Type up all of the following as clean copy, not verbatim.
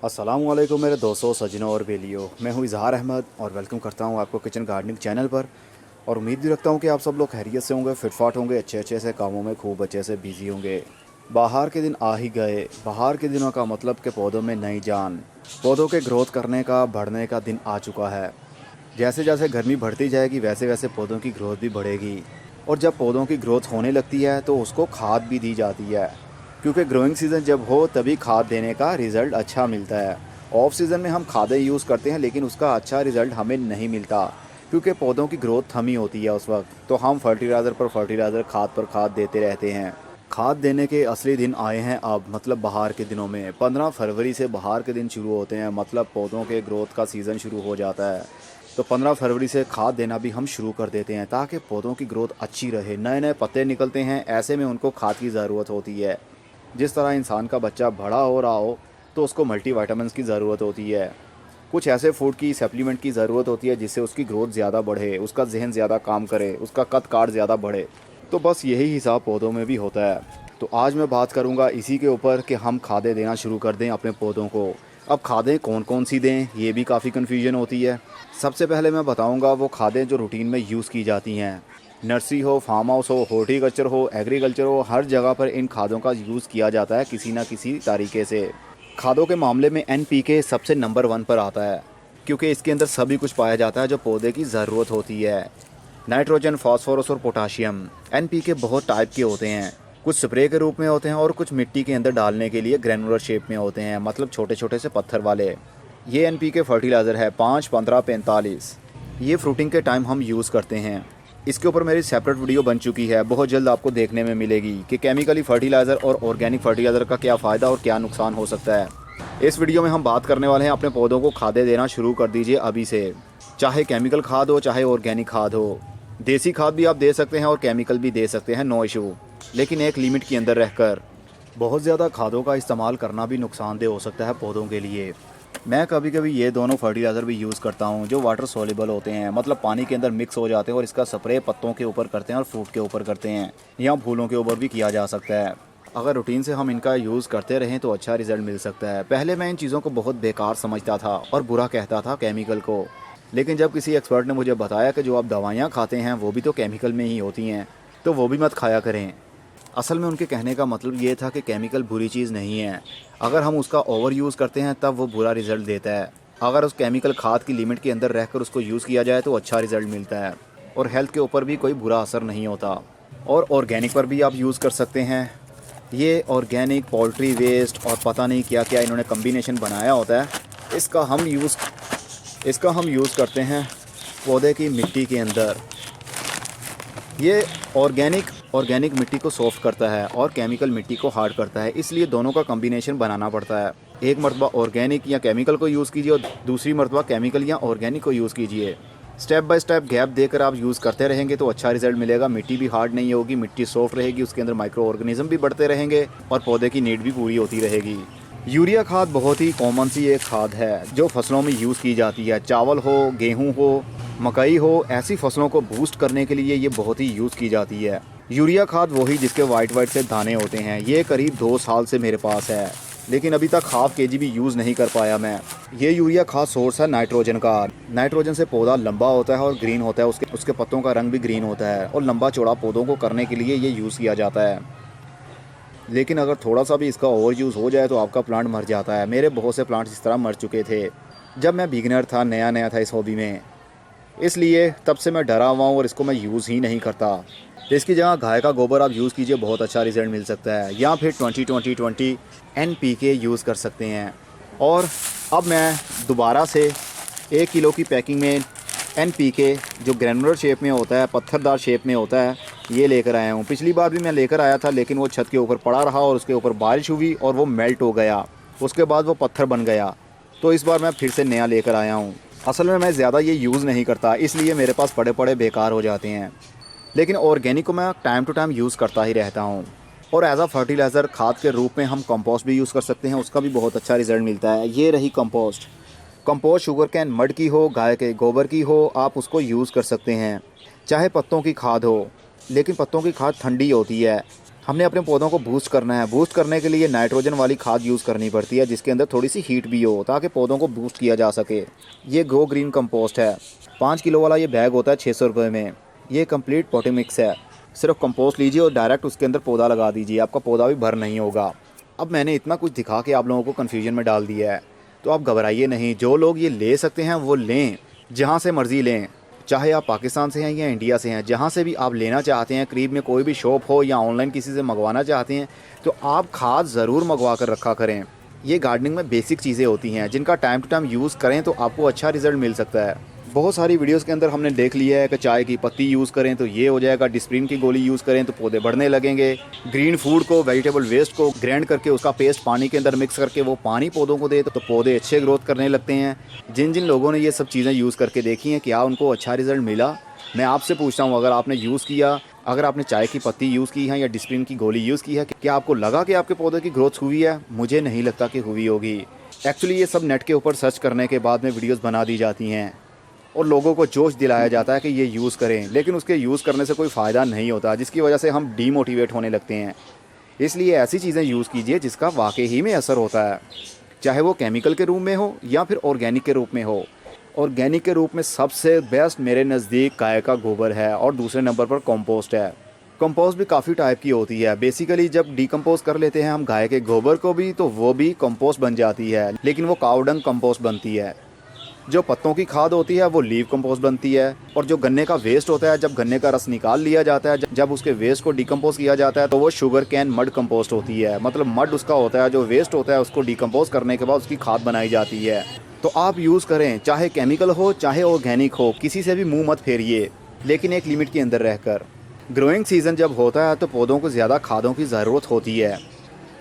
अस्सलामुअलैकुम मेरे दोस्तों, सज्जनों और बेलियों। मैं हूं इजहार अहमद और वेलकम करता हूं आपको किचन गार्डनिंग चैनल पर। और उम्मीद भी रखता हूं कि आप सब लोग खैरियत से होंगे, फिटफाट होंगे, अच्छे अच्छे से कामों में खूब अच्छे से बिजी होंगे। बाहर के दिन आ ही गए। बाहर के दिनों का मतलब कि पौधों में नई जान, पौधों के ग्रोथ करने का, बढ़ने का दिन आ चुका है। जैसे जैसे गर्मी बढ़ती जाएगी वैसे वैसे पौधों की ग्रोथ भी बढ़ेगी। और जब पौधों की ग्रोथ होने लगती है तो उसको खाद भी दी जाती है, क्योंकि ग्रोइंग सीज़न जब हो तभी खाद देने का रिज़ल्ट अच्छा मिलता है। ऑफ सीज़न में हम खादें यूज़ करते हैं लेकिन उसका अच्छा रिज़ल्ट हमें नहीं मिलता, क्योंकि पौधों की ग्रोथ थमी होती है उस वक्त। तो हम फर्टिलाइज़र पर फर्टिलाइज़र, खाद पर खाद देते रहते हैं। खाद देने के असली दिन आए हैं अब, मतलब बाहर के दिनों में 15 फरवरी से बाहर के दिन शुरू होते हैं, मतलब पौधों के ग्रोथ का सीज़न शुरू हो जाता है। तो 15 फरवरी से खाद देना भी हम शुरू कर देते हैं ताकि पौधों की ग्रोथ अच्छी रहे। नए नए पत्ते निकलते हैं, ऐसे में उनको खाद की ज़रूरत होती है। जिस तरह इंसान का बच्चा बड़ा हो रहा हो तो उसको मल्टीविटामिन्स की ज़रूरत होती है। कुछ ऐसे फूड की सप्लीमेंट की ज़रूरत होती है जिससे उसकी ग्रोथ ज़्यादा बढ़े, उसका जहन ज़्यादा काम करे, उसका कद काठ ज़्यादा बढ़े। तो बस यही हिसाब पौधों में भी होता है। तो आज मैं बात करूंगा इसी के ऊपर कि हम खादें देना शुरू कर दें अपने पौधों को। अब खादें कौन कौन सी दें, ये भी काफ़ी कन्फ्यूजन होती है। सबसे पहले मैं बताऊंगा वो खादें जो रूटीन में यूज़ की जाती हैं। नर्सरी हो, फार्म हाउस हो, हॉर्टिकल्चर हो, एग्रीकल्चर हो, हर जगह पर इन खादों का यूज़ किया जाता है किसी ना किसी तरीके से। खादों के मामले में NPK सबसे नंबर 1 पर आता है, क्योंकि इसके अंदर सभी कुछ पाया जाता है जो पौधे की ज़रूरत होती है। नाइट्रोजन, फास्फोरस और पोटाशियम। NPK बहुत टाइप के होते हैं, कुछ स्प्रे के रूप में होते हैं और कुछ मिट्टी के अंदर डालने के लिए ग्रैनुलर शेप में होते हैं, मतलब छोटे छोटे से पत्थर वाले। ये NPK फर्टिलाइज़र है 5, 15, 45। ये फ्रूटिंग के टाइम हम यूज़ करते हैं। इसके ऊपर मेरी सेपरेट वीडियो बन चुकी है, बहुत जल्द आपको देखने में मिलेगी कि केमिकली फर्टिलाइज़र और ऑर्गेनिक फर्टिलाइज़र का क्या फ़ायदा और क्या नुकसान हो सकता है। इस वीडियो में हम बात करने वाले हैं अपने पौधों को खादें देना शुरू कर दीजिए अभी से। चाहे केमिकल खाद हो, चाहे ऑर्गेनिक खाद हो। देसी खाद भी आप दे सकते हैं और केमिकल भी दे सकते हैं, नो इशू, लेकिन एक लिमिट के अंदर रहकर। बहुत ज़्यादा खादों का इस्तेमाल करना भी नुकसानदेह हो सकता है पौधों के लिए। मैं कभी कभी ये दोनों फर्टिलाइज़र भी यूज़ करता हूँ जो वाटर सोल्यूबल होते हैं, मतलब पानी के अंदर मिक्स हो जाते हैं, और इसका स्प्रे पत्तों के ऊपर करते हैं और फ्रूट के ऊपर करते हैं, या फूलों के ऊपर भी किया जा सकता है। अगर रूटीन से हम इनका यूज़ करते रहें तो अच्छा रिजल्ट मिल सकता है। पहले मैं इन चीज़ों को बहुत बेकार समझता था और बुरा कहता था केमिकल को, लेकिन जब किसी एक्सपर्ट ने मुझे बताया कि जो आप दवाइयाँ खाते हैं वो भी तो केमिकल में ही होती हैं, तो वो भी मत खाया करें। असल में उनके कहने का मतलब ये था कि केमिकल बुरी चीज़ नहीं है, अगर हम उसका ओवर यूज़ करते हैं तब वो बुरा रिज़ल्ट देता है। अगर उस केमिकल खाद की लिमिट के अंदर रहकर उसको यूज़ किया जाए तो अच्छा रिज़ल्ट मिलता है, और हेल्थ के ऊपर भी कोई बुरा असर नहीं होता। और ऑर्गेनिक पर भी आप यूज़ कर सकते हैं। ये ऑर्गेनिक पोल्ट्री वेस्ट और पता नहीं क्या क्या इन्होंने कम्बिनेशन बनाया होता है, इसका हम यूज़ करते हैं पौधे की मिट्टी के अंदर। ये ऑर्गेनिक मिट्टी को सॉफ्ट करता है और केमिकल मिट्टी को हार्ड करता है, इसलिए दोनों का कम्बिनेशन बनाना पड़ता है। एक मरतबा ऑर्गेनिक या केमिकल को यूज़ कीजिए और दूसरी मरतबा केमिकल या ऑर्गेनिक को यूज़ कीजिए। स्टेप बाय स्टेप गैप देकर आप यूज़ करते रहेंगे तो अच्छा रिजल्ट मिलेगा। मिट्टी भी हार्ड नहीं होगी, मिट्टी सॉफ्ट रहेगी, उसके अंदर माइक्रो ऑर्गेनिज्म भी बढ़ते रहेंगे और पौधे की नीड भी पूरी होती रहेगी। यूरिया खाद बहुत ही कॉमन सी एक खाद है जो फसलों में यूज़ की जाती है। चावल हो, गेहूँ हो, मकई हो, ऐसी फसलों को बूस्ट करने के लिए ये बहुत ही यूज़ की जाती है। यूरिया खाद वही जिसके वाइट वाइट से दाने होते हैं। ये करीब 2 साल से मेरे पास है, लेकिन अभी तक हाफ केजी भी यूज़ नहीं कर पाया मैं। ये यूरिया खाद सोर्स है नाइट्रोजन का। नाइट्रोजन से पौधा लंबा होता है और ग्रीन होता है, उसके पत्तों का रंग भी ग्रीन होता है, और लंबा चौड़ा पौधों को करने के लिए ये यूज़ किया जाता है। लेकिन अगर थोड़ा सा भी इसका ओवर यूज़ हो जाए तो आपका प्लांट मर जाता है। मेरे बहुत से प्लांट्स इस तरह मर चुके थे जब मैं बिगिनर था, नया नया था इस हॉबी में, इसलिए तब से मैं डरा हुआ हूँ और इसको मैं यूज़ ही नहीं करता। तो इसकी जगह गाय का गोबर आप यूज़ कीजिए, बहुत अच्छा रिजल्ट मिल सकता है, या फिर 20-20-20 NPK यूज़ कर सकते हैं। और अब मैं दोबारा से 1 किलो की पैकिंग में NPK जो ग्रैनुलर शेप में होता है, पत्थरदार शेप में होता है, ये लेकर आया हूँ। पिछली बार भी मैं लेकर आया था लेकिन वो छत के ऊपर पड़ा रहा और उसके ऊपर बारिश हुई और वो मेल्ट हो गया, उसके बाद वो पत्थर बन गया। तो इस बार मैं फिर से नया लेकर आया हूँ। असल में मैं ज़्यादा ये यूज़ नहीं करता, इसलिए मेरे पास पड़े पड़े बेकार हो जाते हैं, लेकिन ऑर्गेनिक को मैं टाइम टू टाइम यूज़ करता ही रहता हूँ। और एज आ फर्टिलाइज़र खाद के रूप में हम कंपोस्ट भी यूज़ कर सकते हैं, उसका भी बहुत अच्छा रिजल्ट मिलता है। ये रही कंपोस्ट शुगर कैन मड की हो, गाय के गोबर की हो, आप उसको यूज़ कर सकते हैं। चाहे पत्तों की खाद हो, लेकिन पत्तों की खाद ठंडी होती है, हमने अपने पौधों को बूस्ट करना है। बूस्ट करने के लिए नाइट्रोजन वाली खाद यूज़ करनी पड़ती है, जिसके अंदर थोड़ी सी हीट भी हो, ताकि पौधों को बूस्ट किया जा सके। ये गो ग्रीन कंपोस्ट है। 5 किलो वाला ये बैग होता है 600 रुपये में। ये कंप्लीट पॉटी मिक्स है। सिर्फ कंपोस्ट लीजिए और डायरेक्ट उसके अंदर पौधा लगा दीजिए, आपका पौधा भी भर नहीं होगा। अब मैंने इतना कुछ दिखा के आप लोगों को कन्फ्यूजन में डाल दिया है, तो आप घबराइए नहीं। जो लोग ये ले सकते हैं वो लें, जहाँ से मर्ज़ी लें, चाहे आप पाकिस्तान से हैं या इंडिया से हैं। जहाँ से भी आप लेना चाहते हैं, करीब में कोई भी शॉप हो या ऑनलाइन किसी से मंगवाना चाहते हैं, तो आप खाद ज़रूर मंगवा कर रखा करें। ये गार्डनिंग में बेसिक चीज़ें होती हैं, जिनका टाइम टू टाइम यूज़ करें तो आपको अच्छा रिजल्ट मिल सकता है। बहुत सारी वीडियोस के अंदर हमने देख लिया है कि चाय की पत्ती यूज़ करें तो ये हो जाएगा, डिस्प्रिन की गोली यूज़ करें तो पौधे बढ़ने लगेंगे, ग्रीन फूड को, वेजिटेबल वेस्ट को ग्राइंड करके उसका पेस्ट पानी के अंदर मिक्स करके वो पानी पौधों को दे तो पौधे अच्छे ग्रोथ करने लगते हैं। जिन जिन लोगों ने ये सब चीज़ें यूज़ करके देखी हैं, क्या उनको अच्छा रिजल्ट मिला? मैं आपसे पूछता हूँ, अगर आपने यूज़ किया, अगर आपने चाय की पत्ती यूज़ की है या डिस्प्रिन की गोली यूज़ की है, क्या आपको लगा कि आपके पौधे की ग्रोथ हुई है? मुझे नहीं लगता कि हुई होगी। एक्चुअली ये सब नेट के ऊपर सर्च करने के बाद में वीडियोस बना दी जाती हैं और लोगों को जोश दिलाया जाता है कि ये यूज़ करें, लेकिन उसके यूज़ करने से कोई फ़ायदा नहीं होता, जिसकी वजह से हम डीमोटिवेट होने लगते हैं। इसलिए ऐसी चीज़ें यूज़ कीजिए जिसका वाकई ही में असर होता है, चाहे वो केमिकल के रूप में हो या फिर ऑर्गेनिक के रूप में हो। ऑर्गेनिक के रूप में सबसे बेस्ट मेरे नज़दीक गाय का गोबर है और दूसरे नंबर पर कंपोस्ट है। कंपोस्ट भी काफ़ी टाइप की होती है। बेसिकली जब डिकम्पोज कर लेते हैं हम गाय के गोबर को भी, तो वो भी कंपोस्ट बन जाती है, लेकिन वो काऊ डंग कंपोस्ट बनती है। जो पत्तों की खाद होती है वो लीव कंपोस्ट बनती है। और जो गन्ने का वेस्ट होता है, जब गन्ने का रस निकाल लिया जाता है, जब उसके वेस्ट को डिकम्पोज किया जाता है, तो वो शुगर कैन मड कंपोस्ट होती है। मतलब मड उसका होता है, जो वेस्ट होता है उसको डिकम्पोज करने के बाद उसकी खाद बनाई जाती है। तो आप यूज़ करें, चाहे केमिकल हो चाहे ऑर्गेनिक हो, किसी से भी मुंह मत फेरिए, लेकिन एक लिमिट के अंदर रहकर। ग्रोइंग सीज़न जब होता है तो पौधों को ज़्यादा खादों की ज़रूरत होती है,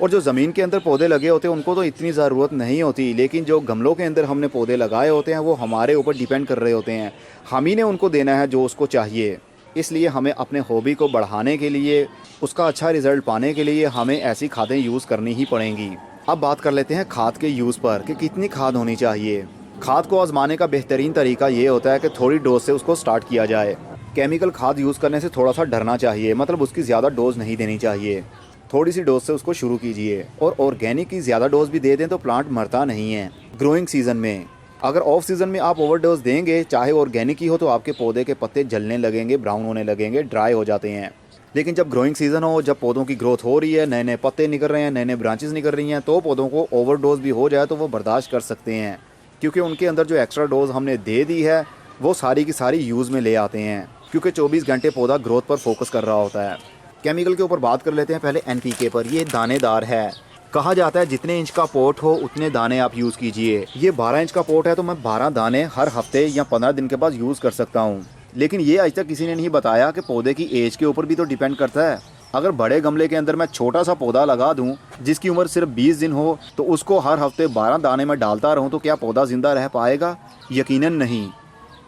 और जो ज़मीन के अंदर पौधे लगे होते हैं उनको तो इतनी ज़रूरत नहीं होती, लेकिन जो गमलों के अंदर हमने पौधे लगाए होते हैं वो हमारे ऊपर डिपेंड कर रहे होते हैं। हम ही ने उनको देना है जो उसको चाहिए। इसलिए हमें अपने हॉबी को बढ़ाने के लिए, उसका अच्छा रिज़ल्ट पाने के लिए हमें ऐसी खादें यूज़ करनी ही पड़ेंगी। अब बात कर लेते हैं खाद के यूज़ पर कि कितनी खाद होनी चाहिए। खाद को आजमाने का बेहतरीन तरीका ये होता है कि थोड़ी डोज से उसको स्टार्ट किया जाए। केमिकल खाद यूज़ करने से थोड़ा सा डरना चाहिए, मतलब उसकी ज़्यादा डोज नहीं देनी चाहिए। थोड़ी सी डोज से उसको शुरू कीजिए। और ऑर्गेनिक की ज़्यादा डोज भी दे दें तो प्लांट मरता नहीं है ग्रोइंग सीज़न में। अगर ऑफ सीज़न में आप ओवर डोज देंगे, चाहे ऑर्गेनिक ही हो, तो आपके पौधे के पत्ते जलने लगेंगे, ब्राउन होने लगेंगे, ड्राई हो जाते हैं। लेकिन जब ग्रोइंग सीज़न हो, जब पौधों की ग्रोथ हो रही है, नए नए पत्ते निकल रहे हैं, नए नए ब्रांचेस निकल रही हैं, तो पौधों को ओवरडोज भी हो जाए तो वो बर्दाश्त कर सकते हैं, क्योंकि उनके अंदर जो एक्स्ट्रा डोज हमने दे दी है वो सारी की सारी यूज़ में ले आते हैं, क्योंकि 24 घंटे पौधा ग्रोथ पर फोकस कर रहा होता है। केमिकल के ऊपर बात कर लेते हैं पहले NPK पर। ये दानेदार है। कहा जाता है जितने इंच का पोट हो उतने दाने आप यूज़ कीजिए। ये 12 इंच का पोट है तो मैं 12 दाने हर हफ्ते या 15 दिन के बाद यूज़ कर सकता हूँ। लेकिन ये आज तक किसी ने नहीं बताया कि पौधे की एज के ऊपर भी तो डिपेंड करता है। अगर बड़े गमले के अंदर मैं छोटा सा पौधा लगा दूं जिसकी उम्र सिर्फ 20 दिन हो, तो उसको हर हफ्ते 12 दाने में डालता रहूं, तो क्या पौधा ज़िंदा रह पाएगा? यकीनन नहीं,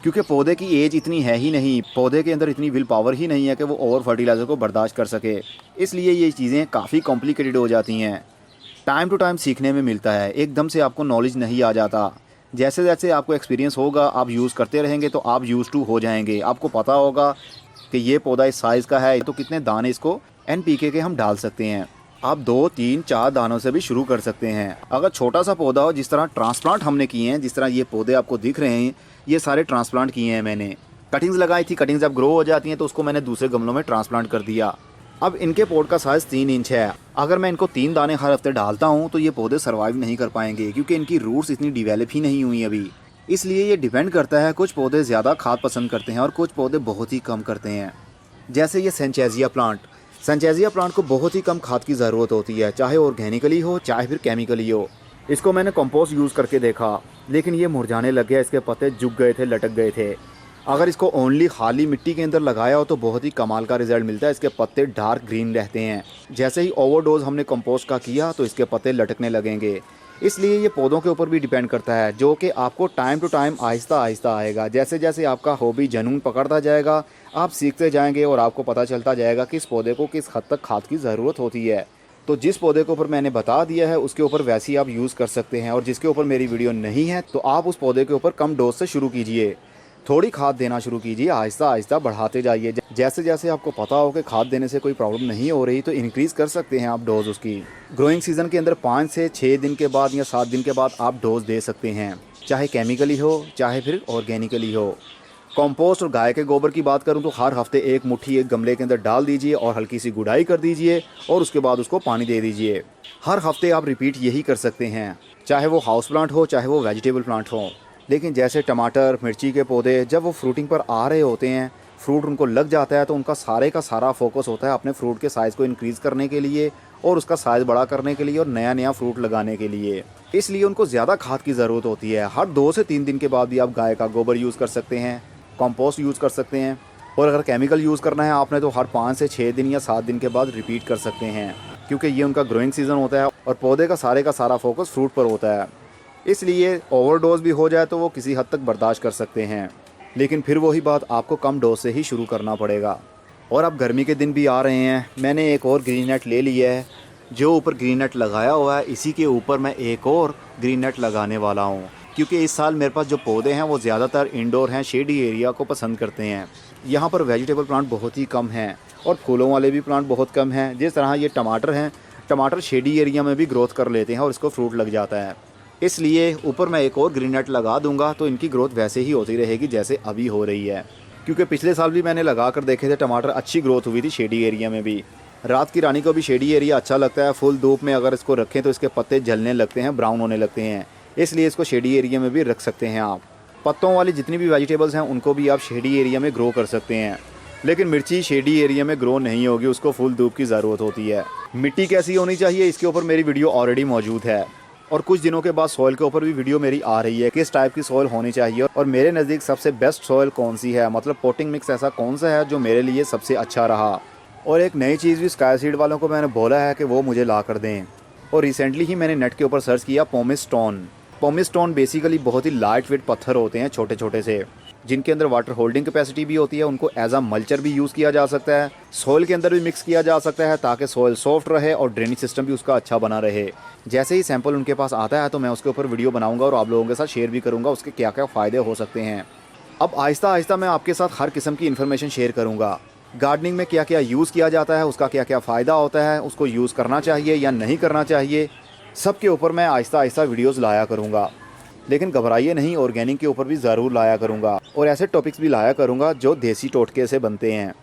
क्योंकि पौधे की एज इतनी है ही नहीं, पौधे के अंदर इतनी विल पावर ही नहीं है कि वो ओवर फर्टिलाइज़र को बर्दाश्त कर सके। इसलिए ये चीज़ें काफ़ी कॉम्प्लिकेटेड हो जाती हैं। टाइम टू टाइम सीखने में मिलता है, एकदम से आपको नॉलेज नहीं आ जाता। जैसे जैसे आपको एक्सपीरियंस होगा, आप यूज़ करते रहेंगे तो आप यूज़ टू हो जाएंगे। आपको पता होगा कि ये पौधा इस साइज़ का है तो कितने दाने इसको NPK के हम डाल सकते हैं। आप 2, 3, 4 दानों से भी शुरू कर सकते हैं। अगर छोटा सा पौधा हो, जिस तरह ट्रांसप्लांट हमने किए हैं, जिस तरह ये पौधे आपको दिख रहे हैं, ये सारे ट्रांसप्लांट किए हैं मैंने। कटिंग्स लगाई थी, कटिंग्स जब ग्रो हो जाती हैं तो उसको मैंने दूसरे गमलों में ट्रांसप्लांट कर दिया। अब इनके पॉट का साइज़ 3 इंच है। अगर मैं इनको 3 दाने हर हफ्ते डालता हूँ तो ये पौधे सर्वाइव नहीं कर पाएंगे, क्योंकि इनकी रूट्स इतनी डिवेलप ही नहीं हुई अभी। इसलिए ये डिपेंड करता है, कुछ पौधे ज़्यादा खाद पसंद करते हैं और कुछ पौधे बहुत ही कम करते हैं। जैसे ये सेंचेजिया प्लांट। सेंचेजिया प्लांट को बहुत ही कम खाद की ज़रूरत होती है, चाहे ऑर्गेनिकली हो चाहे फिर केमिकली हो। इसको मैंने कंपोस्ट यूज़ करके देखा, लेकिन ये मुरझाने लग गया, इसके पत्ते झुक गए थे, लटक गए थे। अगर इसको ओनली खाली मिट्टी के अंदर लगाया हो तो बहुत ही कमाल का रिजल्ट मिलता है। इसके पत्ते डार्क ग्रीन रहते हैं। जैसे ही ओवरडोज हमने कंपोस्ट का किया तो इसके पत्ते लटकने लगेंगे। इसलिए ये पौधों के ऊपर भी डिपेंड करता है, जो कि आपको time to time Aahista Aahista आएगा। जैसे जैसे आपका हॉबी जुनून पकड़ता जाएगा, आप सीखते जाएंगे और आपको पता चलता जाएगा कि इस पौधे को किस हद तक खाद की ज़रूरत होती है। तो जिस पौधे के ऊपर मैंने बता दिया है उसके ऊपर वैसे ही आप यूज़ कर सकते हैं, और जिसके ऊपर मेरी वीडियो नहीं है तो आप उस पौधे के ऊपर कम डोज से शुरू कीजिए। थोड़ी खाद देना शुरू कीजिए, आहिस्ता आहिस्ता बढ़ाते जाइए। जैसे जैसे आपको पता हो कि खाद देने से कोई प्रॉब्लम नहीं हो रही तो इंक्रीज़ कर सकते हैं आप डोज़ उसकी। ग्रोइंग सीज़न के अंदर 5 से 6 दिन के बाद या 7 दिन के बाद आप डोज़ दे सकते हैं, चाहे केमिकली हो चाहे फिर ऑर्गेनिकली हो। कंपोस्ट और गाय के गोबर की बात करूं तो हर हफ्ते एक मुट्ठी एक गमले के अंदर डाल दीजिए और हल्की सी गुड़ाई कर दीजिए और उसके बाद उसको पानी दे दीजिए। हर हफ्ते आप रिपीट यही कर सकते हैं, चाहे वो हाउस प्लांट हो चाहे वो वेजिटेबल प्लांट हो। लेकिन जैसे टमाटर, मिर्ची के पौधे जब वो फ्रूटिंग पर आ रहे होते हैं, फ्रूट उनको लग जाता है, तो उनका सारे का सारा फोकस होता है अपने फ्रूट के साइज़ को इंक्रीज़ करने के लिए और उसका साइज़ बड़ा करने के लिए और नया नया फ्रूट लगाने के लिए। इसलिए उनको ज़्यादा खाद की ज़रूरत होती है। हर 2 से 3 दिन के बाद भी आप गाय का गोबर यूज़ कर सकते हैं, कंपोस्ट यूज़ कर सकते हैं, और अगर केमिकल यूज़ करना है आपने तो हर 5 से 6 दिन या 7 दिन के बाद रिपीट कर सकते हैं, क्योंकि ये उनका ग्रोइंग सीज़न होता है और पौधे का सारा फोकस फ्रूट पर होता है। इसलिए ओवरडोज भी हो जाए तो वो किसी हद तक बर्दाश्त कर सकते हैं, लेकिन फिर वही बात, आपको कम डोज से ही शुरू करना पड़ेगा। और अब गर्मी के दिन भी आ रहे हैं, मैंने एक और ग्रीन नेट ले लिया है। जो ऊपर ग्रीन नेट लगाया हुआ है इसी के ऊपर मैं एक और ग्रीन नेट लगाने वाला हूँ, क्योंकि इस साल मेरे पास जो पौधे हैं वो ज़्यादातर इंडोर हैं, शेडी एरिया को पसंद करते हैं। यहाँ पर वेजिटेबल प्लांट बहुत ही कम हैं और फूलों वाले भी प्लांट बहुत कम हैं। जिस तरह ये टमाटर हैं, टमाटर शेडी एरिया में भी ग्रोथ कर लेते हैं और इसको फ्रूट लग जाता है। इसलिए ऊपर मैं एक और ग्रीन नेट लगा दूंगा तो इनकी ग्रोथ वैसे ही होती रहेगी जैसे अभी हो रही है, क्योंकि पिछले साल भी मैंने लगा कर देखे थे, टमाटर अच्छी ग्रोथ हुई थी शेडी एरिया में भी। रात की रानी को भी शेडी एरिया अच्छा लगता है। फुल धूप में अगर इसको रखें तो इसके पत्ते जलने लगते हैं, ब्राउन होने लगते हैं, इसलिए इसको शेडी एरिया में भी रख सकते हैं आप। पत्तों वाली जितनी भी वेजिटेबल्स हैं उनको भी आप शेडी एरिया में ग्रो कर सकते हैं, लेकिन मिर्ची शेडी एरिया में ग्रो नहीं होगी, उसको फुल धूप की ज़रूरत होती है। मिट्टी कैसी होनी चाहिए इसके ऊपर मेरी वीडियो ऑलरेडी मौजूद है, और कुछ दिनों के बाद सॉइल के ऊपर भी वीडियो मेरी आ रही है, किस टाइप की सॉइल होनी चाहिए और मेरे नज़दीक सबसे बेस्ट सॉइल कौन सी है, मतलब पोटिंग मिक्स ऐसा कौन सा है जो मेरे लिए सबसे अच्छा रहा। और एक नई चीज़ भी स्काई सीड वालों को मैंने बोला है कि वो मुझे ला कर दें, और रिसेंटली ही मैंने नेट के ऊपर सर्च किया pomace stone. Pomace stone basically बहुत ही लाइट वेट पत्थर होते हैं, छोटे छोटे से, जिनके अंदर वाटर होल्डिंग कैपेसिटी भी होती है। उनको एज अ मल्चर भी यूज़ किया जा सकता है, सॉइल के अंदर भी मिक्स किया जा सकता है ताकि सॉइल सॉफ्ट रहे और ड्रेनेज सिस्टम भी उसका अच्छा बना रहे। जैसे ही सैंपल उनके पास आता है तो मैं उसके ऊपर वीडियो बनाऊंगा और आप लोगों के साथ शेयर भी करूंगा उसके क्या क्या फ़ायदे हो सकते हैं। अब आहिस्ता आहिस्ता मैं आपके साथ हर किस्म की इन्फॉर्मेशन शेयर करूँगा। गार्डनिंग में क्या क्या यूज़ किया जाता है, उसका क्या क्या फ़ायदा होता है, उसको यूज़ करना चाहिए या नहीं करना चाहिए, सब के ऊपर मैं आहिस्ता आहिस्ता वीडियोज़ लाया करूँगा। लेकिन घबराइए नहीं, ऑर्गेनिक के ऊपर भी ज़रूर लाया करूँगा और ऐसे टॉपिक्स भी लाया करूँगा जो देसी टोटके से बनते हैं।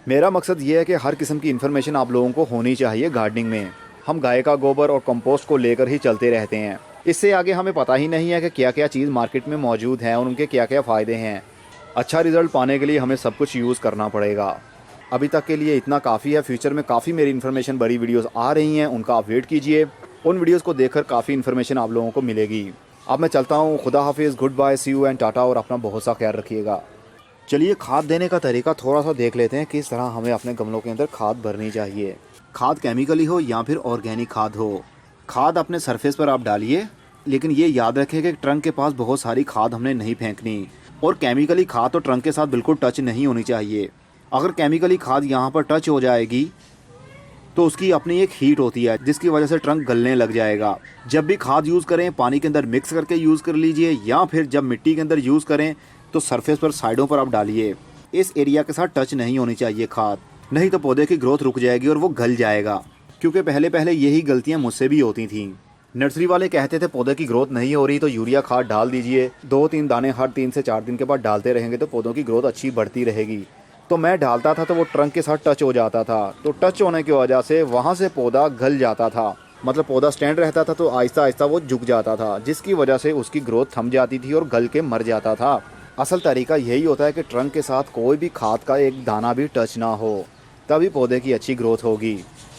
मेरा मकसद ये है कि हर किस्म की इन्फॉर्मेशन आप लोगों को होनी चाहिए गार्डनिंग में। हम गाय का गोबर और कंपोस्ट को लेकर ही चलते रहते हैं, इससे आगे हमें पता ही नहीं है कि क्या क्या चीज़ मार्केट में मौजूद है और उनके क्या क्या फ़ायदे हैं। अच्छा रिज़ल्ट पाने के लिए हमें सब कुछ यूज़ करना पड़ेगा। अभी तक के लिए इतना काफ़ी है, फ्यूचर में काफ़ी मेरी इन्फॉर्मेशन बड़ी वीडियोज़ आ रही हैं, उनका आप वेट कीजिए। उन वीडियोज़ को देखकर काफ़ी इन्फॉर्मेशन आप लोगों को मिलेगी। अब मैं चलता हूँ, खुदा हाफिज़, goodbye, see you and tata, और अपना बहुत सा ख्याल रखिएगा। चलिए खाद देने का तरीका थोड़ा सा देख लेते हैं, किस तरह हमें अपने गमलों के अंदर खाद भरनी चाहिए। खाद केमिकली हो या फिर ऑर्गेनिक खाद हो, खाद अपने सरफेस पर आप डालिए, लेकिन ये याद रखें कि ट्रंक के पास बहुत सारी खाद हमने नहीं फेंकनी, और केमिकली खाद तो ट्रंक के साथ बिल्कुल टच नहीं होनी चाहिए। अगर केमिकली खाद यहाँ पर टच हो जाएगी तो उसकी अपनी एक हीट होती है जिसकी वजह से ट्रंक गलने लग जाएगा। जब भी खाद यूज़ करें पानी के अंदर मिक्स करके यूज़ कर लीजिए, या फिर जब मिट्टी के अंदर यूज़ करें तो सरफेस पर साइडों पर आप डालिए। इस एरिया के साथ टच नहीं होनी चाहिए खाद, नहीं तो पौधे की ग्रोथ रुक जाएगी और वो गल जाएगा। क्योंकि पहले पहले यही गलतियाँ मुझसे भी होती थीं। नर्सरी वाले कहते थे पौधे की ग्रोथ नहीं हो रही तो यूरिया खाद डाल दीजिए, 2-3 दाने हर 3 से 4 दिन के बाद डालते रहेंगे तो पौधों की ग्रोथ अच्छी बढ़ती रहेगी। तो मैं डालता था तो वो ट्रंक के साथ टच हो जाता था, तो टच होने की वजह से वहाँ से पौधा गल जाता था, मतलब पौधा स्टैंड रहता था तो आहिस्ता आहिस्ता वो झुक जाता था, जिसकी वजह से उसकी ग्रोथ थम जाती थी और गल के मर जाता था। असल तरीका यही होता है कि ट्रंक के साथ कोई भी खाद का एक दाना भी टच ना हो, तभी पौधे की अच्छी ग्रोथ होगी।